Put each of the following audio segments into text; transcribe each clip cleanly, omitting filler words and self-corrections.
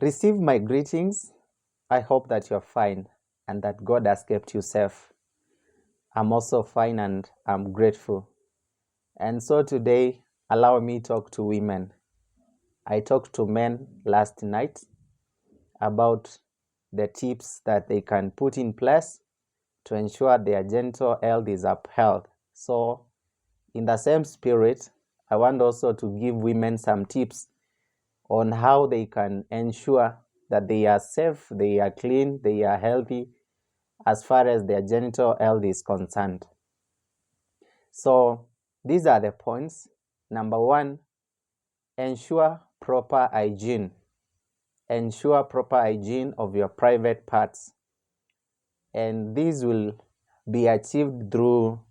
Receive my greetings. I hope that you're fine and that God has kept you safe. I'm also fine and I'm grateful. And so today, allow me talk to women. I talked to men last night about the tips that they can put in place to ensure their genital health is upheld. So, in the same spirit, I want also to give women some tips on how they can ensure that they are safe, they are clean, they are healthy as far as their genital health is concerned. So, these are the points. Number one, ensure proper hygiene. Ensure proper hygiene of your private parts. And this will be achieved through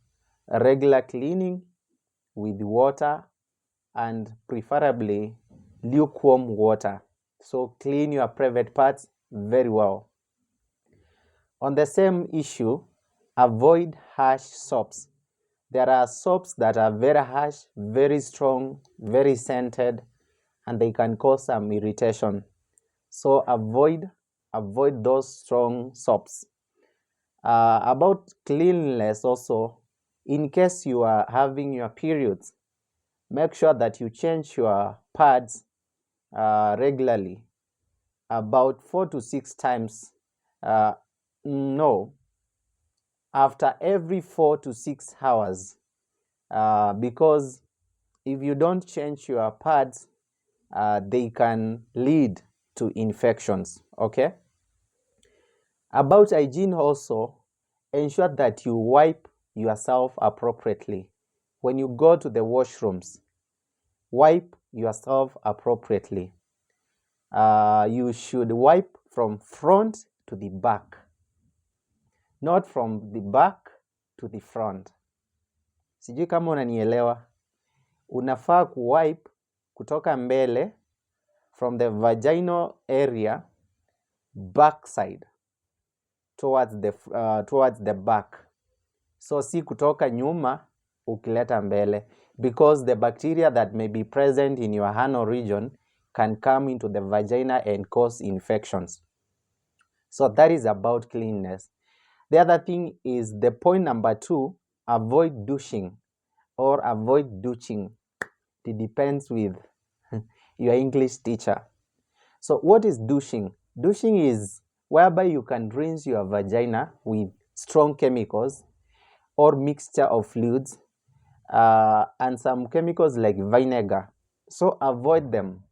regular cleaning with water and preferably lukewarm water. So clean your private parts very well. On the same issue, avoid harsh soaps. There are soaps that are very harsh, very strong, very scented, and they can cause some irritation. So avoid those strong soaps. About cleanliness also, in case you are having your periods, make sure that you change your pads regularly, about 4 to 6 times. No, after every 4 to 6 hours, because if you don't change your pads, they can lead to infections. Okay. About hygiene also, ensure that you wipe yourself appropriately. When you go to the washrooms, wipe yourself appropriately. You should wipe from front to the back, not from the back to the front. Sijui kama unanielewa. Unafaa kuwipe kutoka mbele, from the vaginal area, backside, towards the back. So si kutoka nyuma ukileta mbele, because the bacteria that may be present in your anal region can come into the vagina and cause infections. So that is about cleanness. The other thing is the point number 2, avoid douching or avoid douching. It depends with your English teacher. So what is douching? Douching is whereby you can rinse your vagina with strong chemicals or mixture of fluids and some chemicals like vinegar. So avoid them,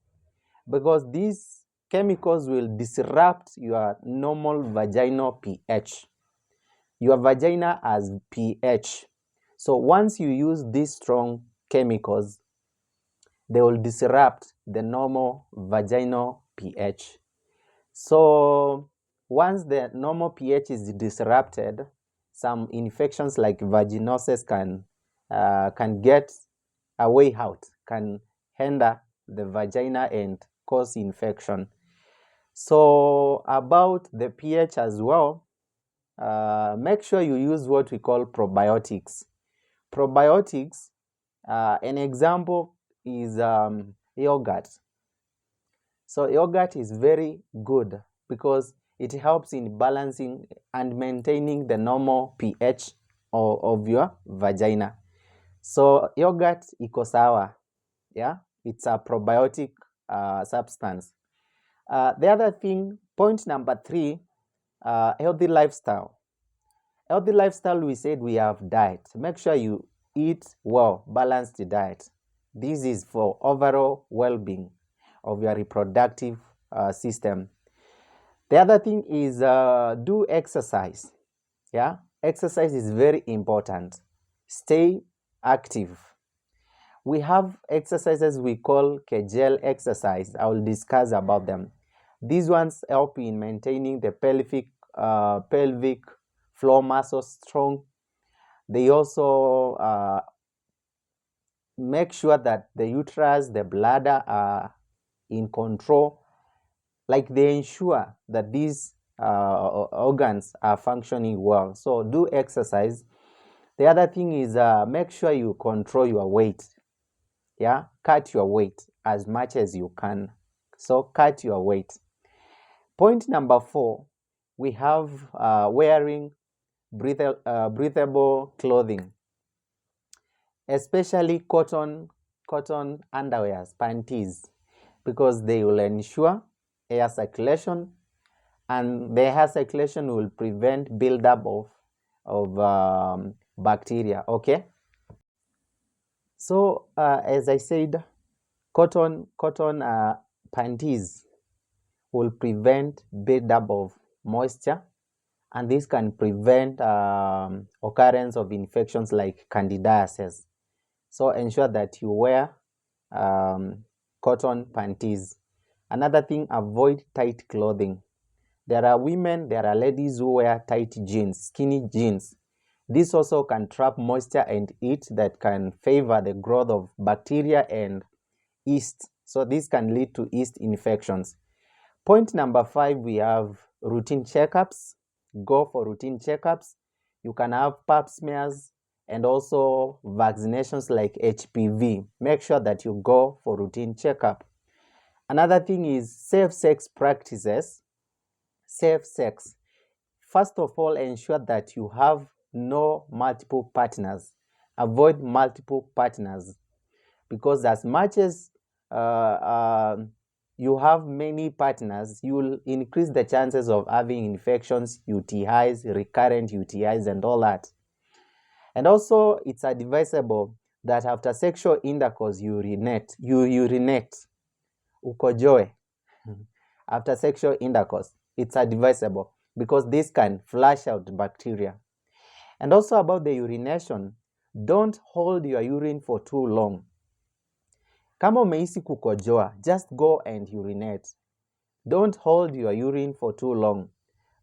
because these chemicals will disrupt your normal vaginal pH. Your vagina has pH. So once you use these strong chemicals, they will disrupt the normal vaginal pH. So once the normal pH is disrupted, some infections like vaginosis can get a way out, can hinder the vagina and cause infection. So about the pH as well, make sure you use what we call probiotics. Probiotics, an example is yogurt. So yogurt is very good because it helps in balancing and maintaining the normal pH of your vagina. So yogurt iko sawa, yeah, it's a probiotic substance. The other thing, point number 3, healthy lifestyle. Healthy lifestyle, we said we have diet. Make sure you eat well, balanced diet. This is for overall well-being of your reproductive system. The other thing is do exercise. Yeah, exercise is very important. Stay active. We have exercises we call Kegel exercise. I will discuss about them. These ones help in maintaining the pelvic floor muscles strong. They also make sure that the uterus, the bladder are in control. Like they ensure that these organs are functioning well. So do exercise. The other thing is make sure you control your weight. Yeah, cut your weight as much as you can. So cut your weight. Point number 4, we have wearing breathable clothing, especially cotton underwears, panties, because they will ensure air circulation, and the air circulation will prevent buildup of bacteria. Okay, so as I said, cotton panties will prevent buildup of moisture, and this can prevent occurrence of infections like candidiasis. So ensure that you wear cotton panties. Another thing, avoid tight clothing. There are ladies who wear tight jeans, skinny jeans. This also can trap moisture and heat that can favor the growth of bacteria and yeast. So this can lead to yeast infections. Point number 5, we have routine checkups. Go for routine checkups. You can have pap smears and also vaccinations like HPV. Make sure that you go for routine checkup. Another thing is safe sex practices. Safe sex. First of all, ensure that you have no multiple partners. Avoid multiple partners, because as much as you have many partners, you will increase the chances of having infections, UTIs, recurrent UTIs, and all that. And also, it's advisable that after sexual intercourse, you urinate, ukojoe. After sexual intercourse, it's advisable because this can flush out bacteria. And also about the urination, don't hold your urine for too long. Kama umehisi kukojoa, just go and urinate. Don't hold your urine for too long,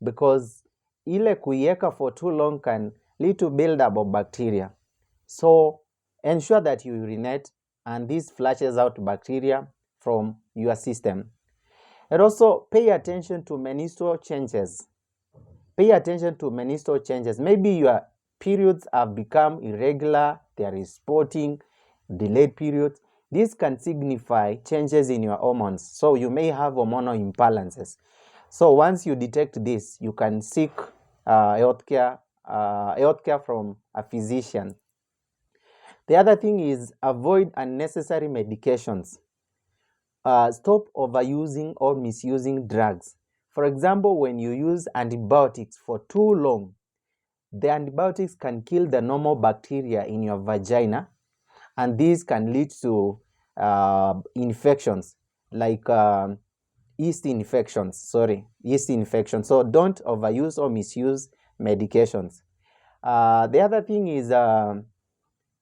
because ile kuiweka for too long can lead to buildup of bacteria. So ensure that you urinate, and this flushes out bacteria from your system. And also pay attention to menstrual changes. Pay attention to menstrual changes. Maybe your periods have become irregular, there is spotting, delayed periods. This can signify changes in your hormones. So you may have hormonal imbalances. So once you detect this, you can seek healthcare from a physician. The other thing is avoid unnecessary medications. Stop overusing or misusing drugs. For example, when you use antibiotics for too long, the antibiotics can kill the normal bacteria in your vagina, and these can lead to infections like yeast infections. So don't overuse or misuse medications. The other thing is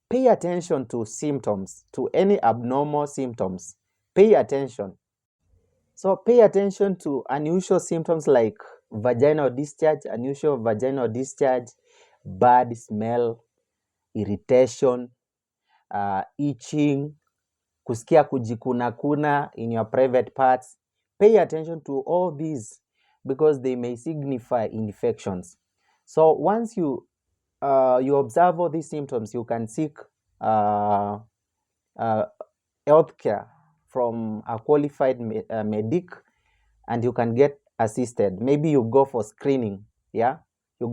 pay attention to symptoms, to any abnormal symptoms. Pay attention. So pay attention to unusual symptoms like unusual vaginal discharge, bad smell, irritation, itching, kusikia kujikuna in your private parts. Pay attention to all these because they may signify infections. So once you observe all these symptoms, you can seek healthcare from a qualified medic, and you can get assisted. Maybe you go for screening. You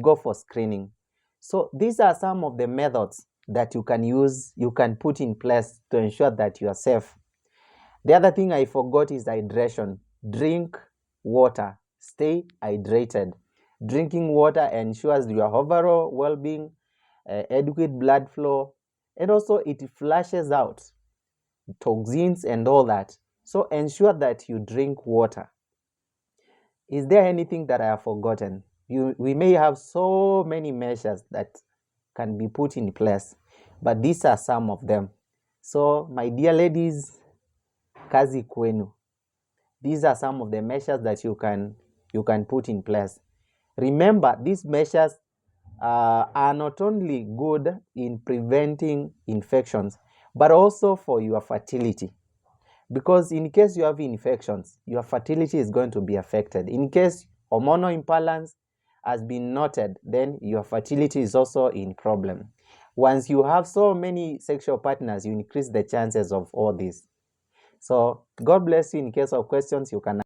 go for screening. So these are some of the methods that you can use, you can put in place to ensure that you are safe. The other thing I forgot is hydration. Drink water. Stay hydrated. Drinking water ensures your overall well-being, adequate blood flow, and also it flushes out toxins and all that. So ensure that you drink water. Is there anything that I have forgotten? We may have so many measures that can be put in place, but these are some of them. So my dear ladies, kazi kwenu. These are some of the measures that you can put in place. Remember, these measures are not only good in preventing infections, but also for your fertility. Because in case you have infections, your fertility is going to be affected. In case hormonal imbalance has been noted, then your fertility is also in problem. Once you have so many sexual partners, you increase the chances of all this. So God bless you. In case of questions, you can